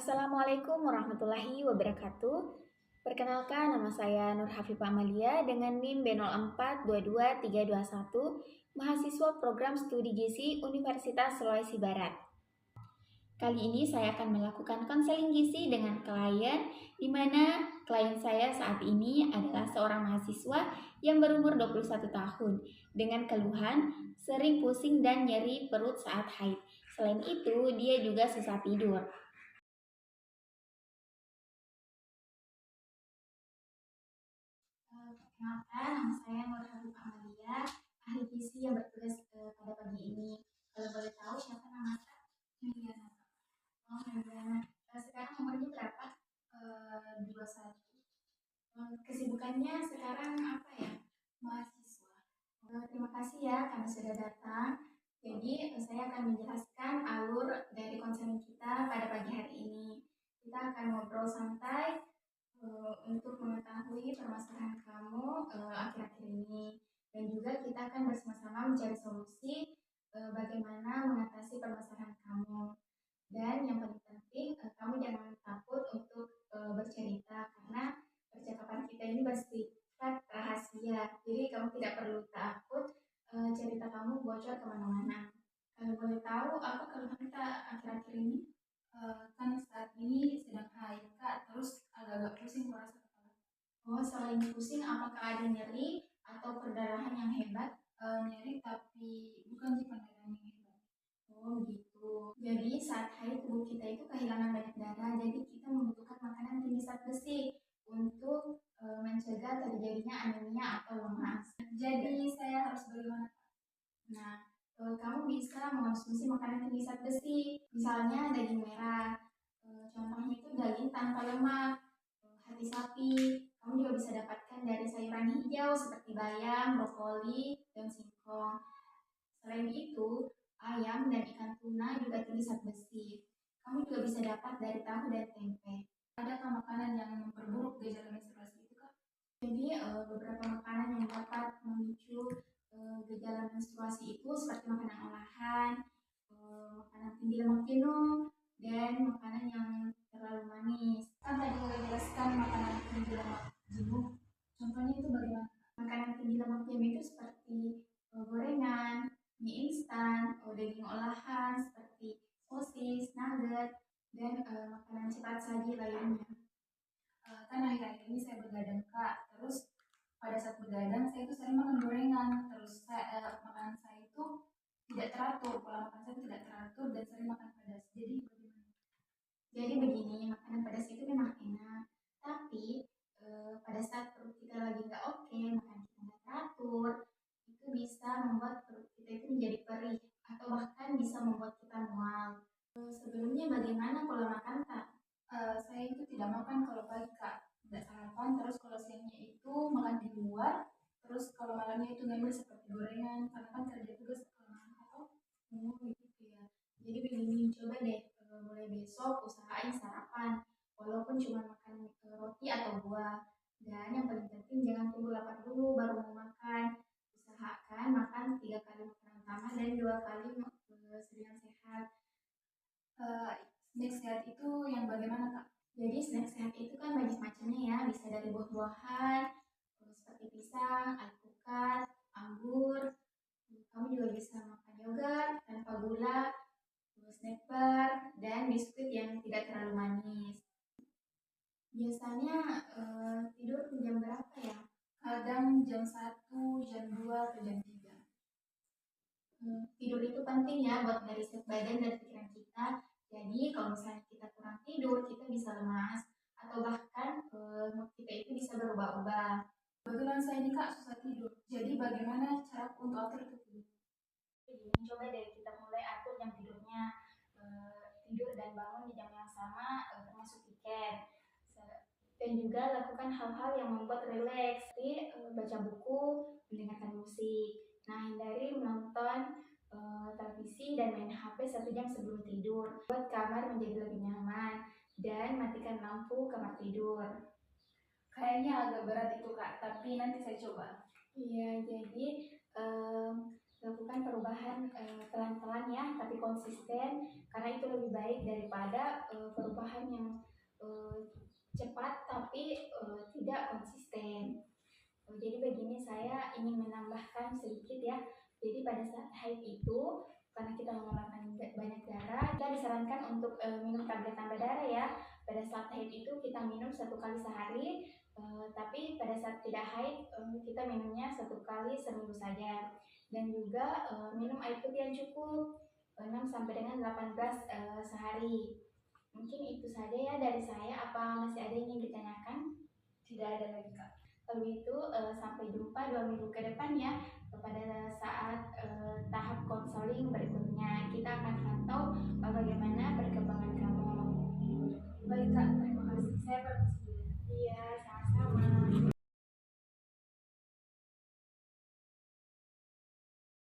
Assalamualaikum warahmatullahi wabarakatuh. Perkenalkan, nama saya Nur Hafifah Amalia dengan NIM B0422321, mahasiswa program studi gizi Universitas Sulawesi Barat. Kali ini saya akan melakukan konseling gizi dengan klien, di mana klien saya saat ini adalah seorang mahasiswa yang berumur 21 tahun dengan keluhan sering pusing dan nyeri perut saat haid. Selain itu, dia juga susah tidur. Perkenalkan, nama saya Nur Hafifah Amalia, ahli gizi yang bertugas pada pagi ini. Kalau boleh tahu siapa nama Kak? Meliana. Oh, Meliana. Sekarang umurnya berapa? 21. Kesibukannya sekarang apa ya? Mahasiswa. Terima kasih ya karena sudah datang. Jadi saya akan menjelaskan alur dari konseling kita pada pagi hari ini. Kita akan ngobrol santai untuk mengetahui permasalahan kamu akhir-akhir ini, dan juga kita akan bersama-sama mencari solusi bagaimana mengatasi permasalahan kamu. Dan yang paling penting, kamu jangan takut untuk bercerita karena percakapan kita ini bersifat rahasia. Jadi kamu tidak perlu takut cerita kamu bocor kemana-mana. Kalau boleh tahu apa keluhan kita akhir-akhir ini? Kan saat ini sedang haid Kak, terus agak-agak pusing merasa kepala. Oh, selain pusing, apakah ada nyeri atau perdarahan yang hebat? Nyeri tapi bukan di perdarahan yang hebat. Oh gitu. Jadi saat haid tubuh kita itu kehilangan banyak darah, jadi kita membutuhkan makanan tinggi zat besi untuk mencegah terjadinya anemia atau lemas. Jadi saya harus bagaimana? Nah, kamu bisa mengonsumsi makanan tinggi zat besi, misalnya daging merah. Contohnya itu daging tanpa lemak, hati sapi. Kamu juga bisa dapatkan dari sayuran hijau seperti bayam, brokoli, dan singkong. Selain itu, ayam dan ikan tuna juga tinggi zat besi. Kamu juga bisa dapat dari tahu dan tempe. Adakah makanan yang memperburuk gejala menstruasi itu, Kak? Jadi beberapa makanan yang dapat memicu gejala menstruasi itu seperti makanan olahan, makanan tinggi lemak jenuh, dan makanan yang terlalu manis. Kan tadi udah jelaskan makanan tinggi lemak jenuh. Contohnya itu bagaimana? Makanan tinggi lemak jenuh itu seperti gorengan, mie instan, daging olahan seperti sosis, nugget, dan makanan cepat saji lainnya. Kan akhir-akhir ini saya begadang Kak, terus pada saat begadang saya itu sering makan gorengan, terus makanan saya itu tidak teratur, pola makan saya tidak teratur dan sering makan pedas. Jadi bagaimana? Jadi begini, makanan pedas itu memang enak, tapi pada saat perut kita lagi nggak oke, makanan kita nggak teratur, itu bisa membuat perut kita itu menjadi perih atau bahkan bisa membuat kita mual. Sebelumnya bagaimana pola makan Kak? Saya itu tidak makan kalau pagi Kak, tidak sarapan, terus kalau siangnya itu makan di luar, terus kalau malamnya itu ngemil seperti gorengan, karena kan kerja tugas kalau malam atau gitu ya. Jadi begini, coba deh mulai besok usahain sarapan, walaupun cuma makan roti atau buah. Dan yang paling penting jangan tunggu lapar dulu baru mau makan. Usahakan makan 3 kali makanan utama dan 2 kali selingan sehat. Snack sehat itu yang bagaimana Kak? Jadi snack sehat itu kan banyak macamnya ya, bisa dari buah-buahan, seperti pisang, alpukat, anggur. Kamu juga bisa makan yogurt tanpa gula, snack bar, dan biskuit yang tidak terlalu manis. Biasanya tidur jam berapa ya? Kadang jam 1, jam 2, atau jam 3. Tidur itu penting ya buat mereset badan dan pikiran kita. Jadi kalau misalnya kita kurang tidur, kita bisa lemas atau bahkan mood kita itu bisa berubah-ubah. Kebetulan saya ini Kak susah tidur. Jadi bagaimana cara untuk atur tidur? Jadi coba deh kita mulai atur jam tidurnya. Tidur dan bangun di jam yang sama termasuk weekend. Dan juga lakukan hal-hal yang membuat rileks, seperti baca buku, mendengarkan musik. Nah, hindari menonton televisi dan main HP 1 jam sebelum tidur. Buat kamar menjadi lebih nyaman dan matikan lampu kamar tidur. Kayaknya agak berat itu Kak, tapi nanti saya coba. Iya, jadi lakukan perubahan pelan-pelan ya, tapi konsisten, karena itu lebih baik daripada perubahan yang cepat tapi tidak konsisten. Jadi begini, saya ingin menambahkan sedikit ya. Jadi pada saat haid itu, karena kita mengeluarkan banyak darah, kita disarankan untuk minum tablet tambah darah ya. Pada saat haid itu kita minum 1 kali sehari, tapi pada saat tidak haid kita minumnya 1 kali seminggu saja. Dan juga minum air putih yang cukup, 6 sampai dengan 8 gelas sehari. Mungkin itu saja ya dari saya. Apa masih ada yang ingin ditanyakan? Tidak ada lagi, Kak. Lalu itu sampai jumpa 2 minggu ke depan ya, pada saat tahap